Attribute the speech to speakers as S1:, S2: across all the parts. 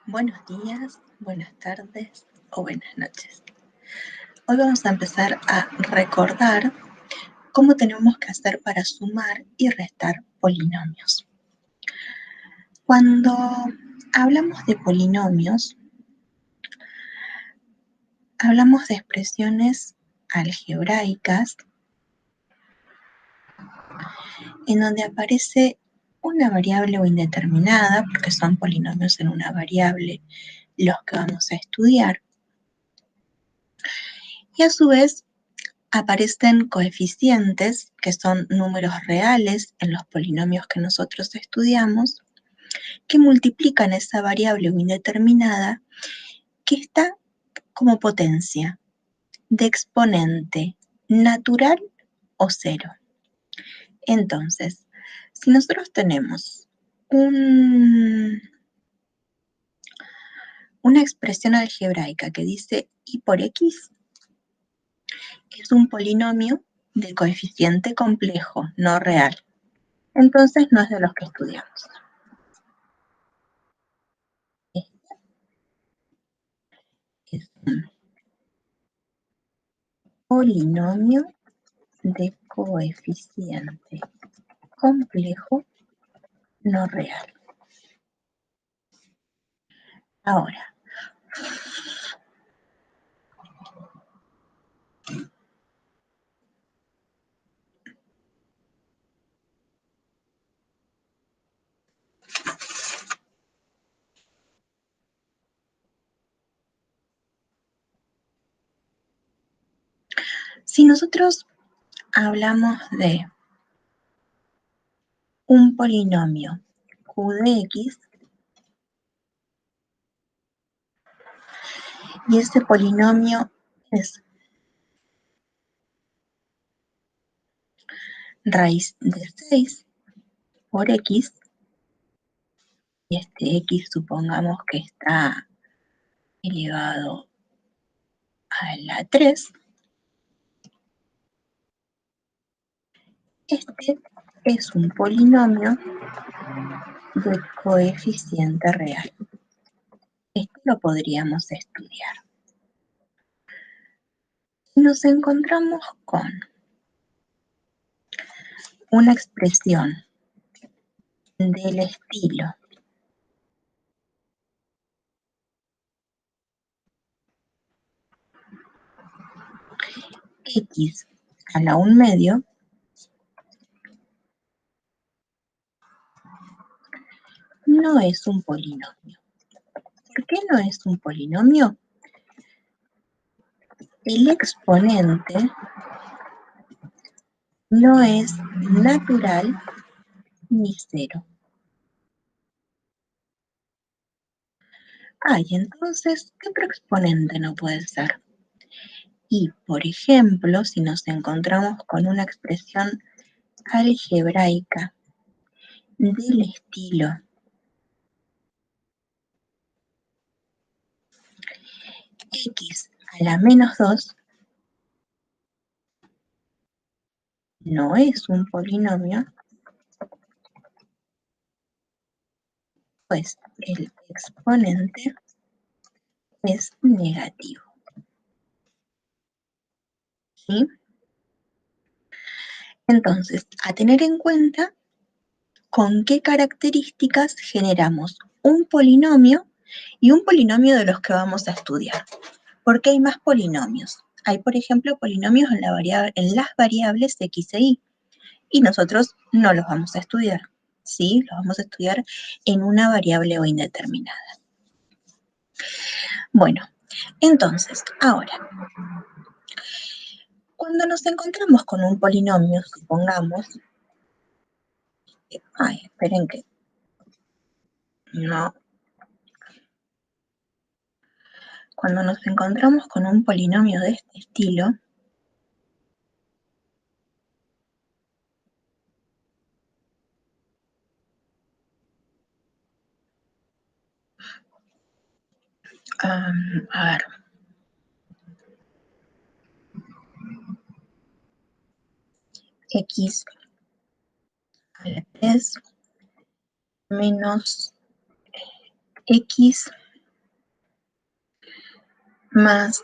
S1: Buenos días, buenas tardes o buenas noches. Hoy vamos a empezar a recordar cómo tenemos que hacer para sumar y restar polinomios. Cuando hablamos de polinomios, hablamos de expresiones algebraicas en donde aparece una variable o indeterminada, porque son polinomios en una variable los que vamos a estudiar, y a su vez aparecen coeficientes, que son números reales en los polinomios que nosotros estudiamos, que multiplican esa variable o indeterminada que está como potencia de exponente natural o cero. Entonces, si nosotros tenemos una expresión algebraica que dice y por x, es un polinomio de coeficiente complejo, no real. Entonces no es de los que estudiamos. Este es un polinomio de coeficiente complejo no real. Ahora, si nosotros hablamos de un polinomio q de x, y ese polinomio es raíz de 6 por x, y este x supongamos que está elevado a la 3, este es un polinomio de coeficiente real. Esto lo podríamos estudiar. Nos encontramos con una expresión del estilo x a la 1/2 no es un polinomio. ¿Por qué no es un polinomio? El exponente no es natural ni cero. Y entonces, ¿qué otro exponente no puede ser? Y, por ejemplo, si nos encontramos con una expresión algebraica del estilo x a la -2, no es un polinomio, pues el exponente es negativo. ¿Sí? Entonces, a tener en cuenta con qué características generamos un polinomio y un polinomio de los que vamos a estudiar. Porque hay más polinomios. Hay, por ejemplo, polinomios en las variables x e y nosotros no los vamos a estudiar. ¿Sí? Los vamos a estudiar en una variable o indeterminada. Bueno, entonces, ahora, cuando nos encontramos con un polinomio, supongamos, esperen que no. Cuando nos encontramos con un polinomio de este estilo, a ver, x a la 3 menos x más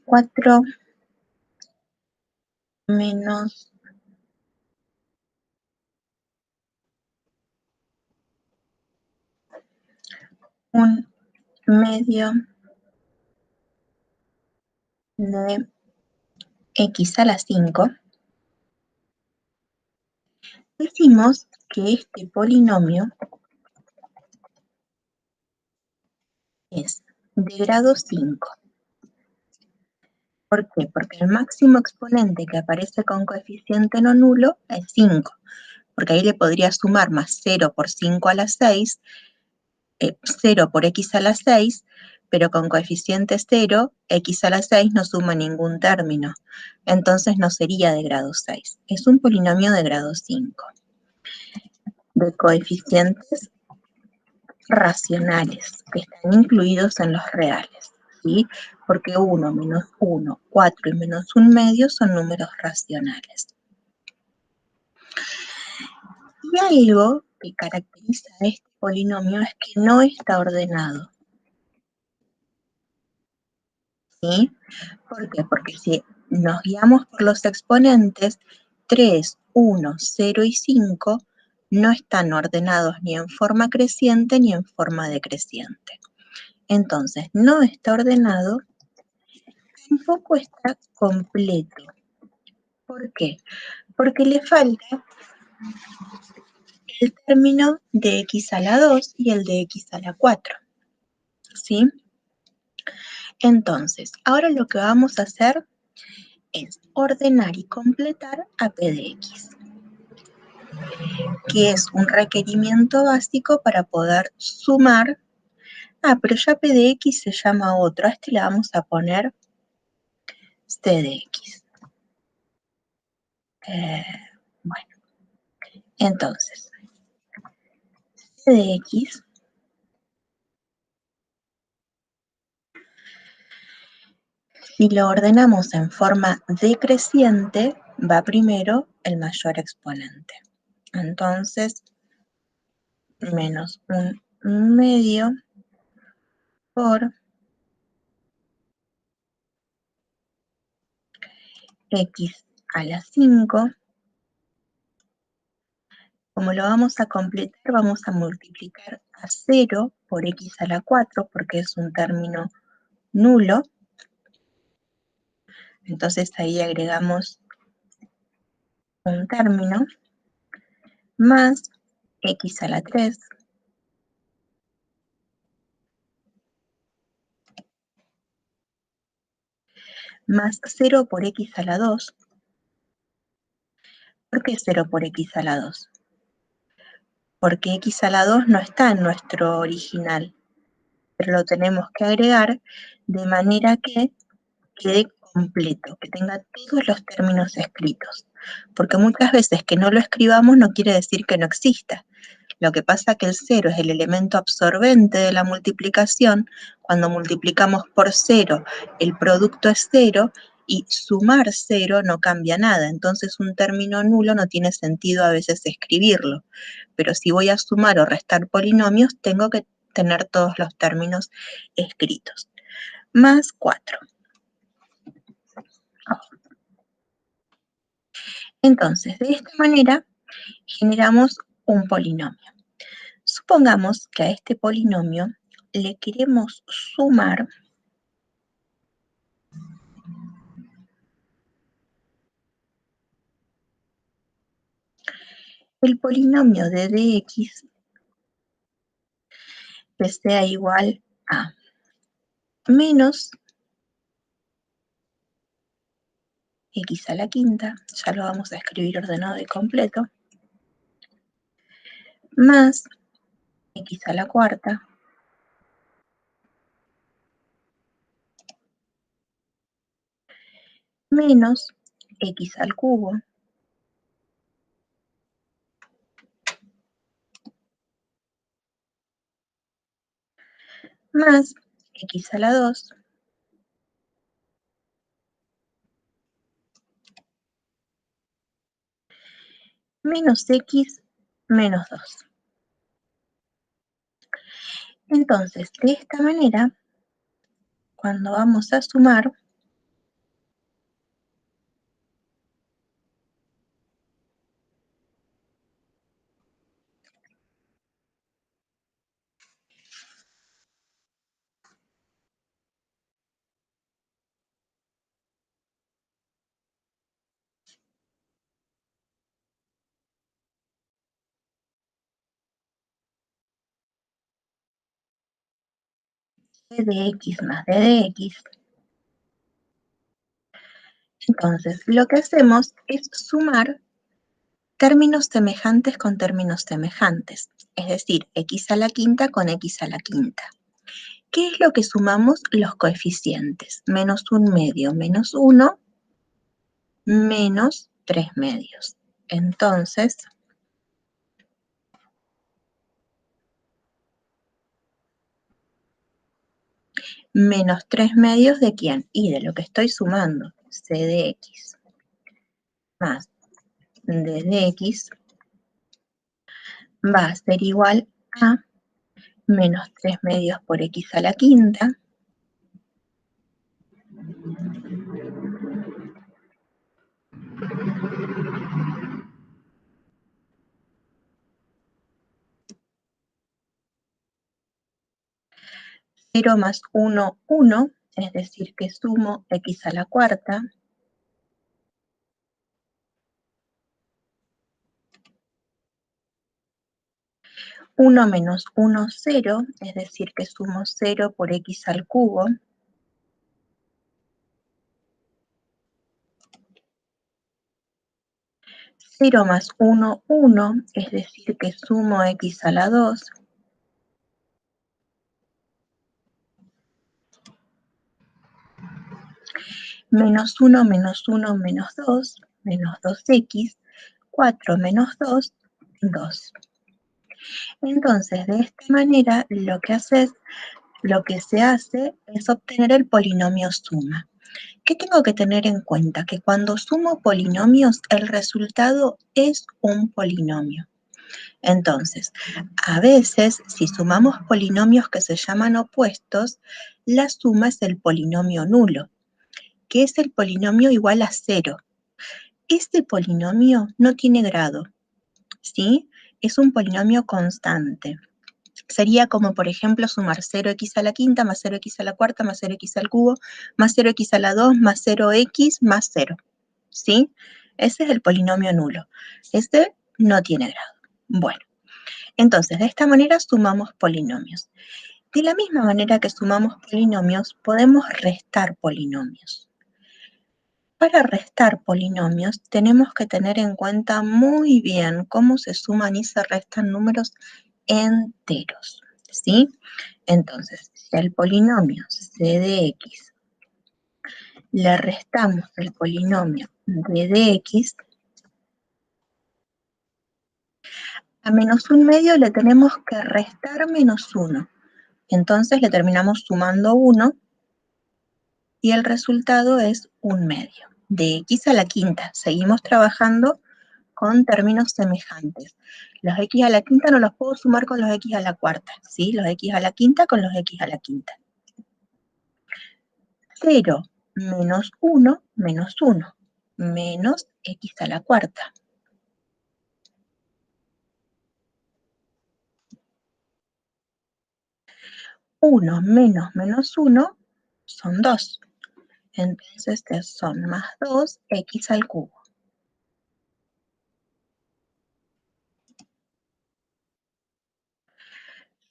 S1: 4 menos 1/2 de x a la 5, decimos que este polinomio es de grado 5. ¿Por qué? Porque el máximo exponente que aparece con coeficiente no nulo es 5, porque ahí le podría sumar más 0 por 5 a la 6, 0 por x a la 6, pero con coeficiente 0, x a la 6 no suma ningún término, entonces no sería de grado 6. Es un polinomio de grado 5, de coeficientes racionales, que están incluidos en los reales, ¿sí? Porque 1 menos 1, 4 y menos 1/2 son números racionales. Y algo que caracteriza a este polinomio es que no está ordenado, ¿sí? ¿Por qué? Porque si nos guiamos por los exponentes, 3, 1, 0 y 5 no están ordenados ni en forma creciente ni en forma decreciente. Entonces, no está ordenado, tampoco está completo. ¿Por qué? Porque le falta el término de x a la 2 y el de x a la 4, ¿sí? Entonces, ahora lo que vamos a hacer es ordenar y completar a p de x, que es un requerimiento básico para poder sumar. Pero ya p de x se llama otro, a este le vamos a poner c de x. Bueno, entonces, c de x, si lo ordenamos en forma decreciente, va primero el mayor exponente. Entonces, menos 1/2 por x a la 5. Como lo vamos a completar, vamos a multiplicar a 0 por x a la 4, porque es un término nulo. Entonces ahí agregamos un término, más x a la 3, más 0 por x a la 2. ¿Por qué 0 por x a la 2? Porque x a la 2 no está en nuestro original, pero lo tenemos que agregar de manera que quede completo, que tenga todos los términos escritos. Porque muchas veces que no lo escribamos no quiere decir que no exista. Lo que pasa es que el 0 es el elemento absorbente de la multiplicación. Cuando multiplicamos por 0, el producto es 0, y sumar 0 no cambia nada. Entonces un término nulo no tiene sentido a veces escribirlo. Pero si voy a sumar o restar polinomios, tengo que tener todos los términos escritos. Más 4. Entonces, de esta manera generamos un polinomio. Supongamos que a este polinomio le queremos sumar el polinomio de dx, que sea igual a menos x a la quinta, ya lo vamos a escribir ordenado y completo, más x a la cuarta, menos x al cubo, más x a la 2, menos x menos 2. Entonces, de esta manera cuando vamos a sumar, d de x más d de x. Entonces, lo que hacemos es sumar términos semejantes con términos semejantes, es decir, x a la quinta con x a la quinta. ¿Qué es lo que sumamos? Los coeficientes. Menos 1/2 menos 1 menos 3/2. Entonces, menos 3/2 ¿de quién? Y de lo que estoy sumando, c de x más d de x va a ser igual a menos 3/2 por x a la quinta, cero más 1, 1, es decir, que sumo x a la cuarta, 1 menos 1, 0, es decir, que sumo 0 por x al cubo, 0 más 1, 1, es decir, que sumo x a la 2, 1 menos 1 menos 2, menos 2x, 4 menos 2, 2. Entonces, de esta manera, lo que se hace es obtener el polinomio suma. ¿Qué tengo que tener en cuenta? Que cuando sumo polinomios, el resultado es un polinomio. Entonces, a veces, si sumamos polinomios que se llaman opuestos, la suma es el polinomio nulo, que es el polinomio igual a 0. Este polinomio no tiene grado, ¿sí? Es un polinomio constante. Sería como, por ejemplo, sumar 0x a la quinta más 0x a la cuarta más 0x al cubo más 0x a la 2 más 0x más 0, ¿sí? Ese es el polinomio nulo. Este no tiene grado. Bueno, entonces, de esta manera sumamos polinomios. De la misma manera que sumamos polinomios, podemos restar polinomios. Para restar polinomios, tenemos que tener en cuenta muy bien cómo se suman y se restan números enteros, ¿sí? Entonces, si al polinomio c de x le restamos el polinomio d de x, a menos 1/2 le tenemos que restar menos 1. Entonces le terminamos sumando 1 y el resultado es 1/2 de x a la quinta. Seguimos trabajando con términos semejantes. Los x a la quinta no los puedo sumar con los x a la cuarta, ¿sí? Los x a la quinta con los x a la quinta. 0 menos 1 menos 1 menos x a la cuarta. 1 menos menos 1 son 2. Entonces son más 2 x al cubo.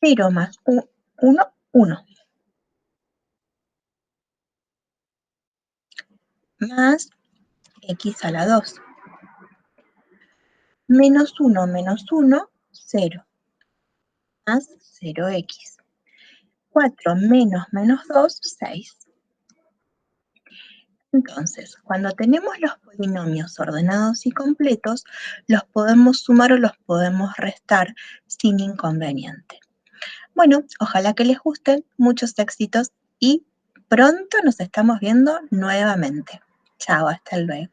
S1: 0 más 1, 1. Más x a la 2. Menos 1 menos 1, 0. Más 0x. 4 menos menos 2, 6. Entonces, cuando tenemos los polinomios ordenados y completos, los podemos sumar o los podemos restar sin inconveniente. Bueno, ojalá que les gusten, muchos éxitos y pronto nos estamos viendo nuevamente. Chao, hasta luego.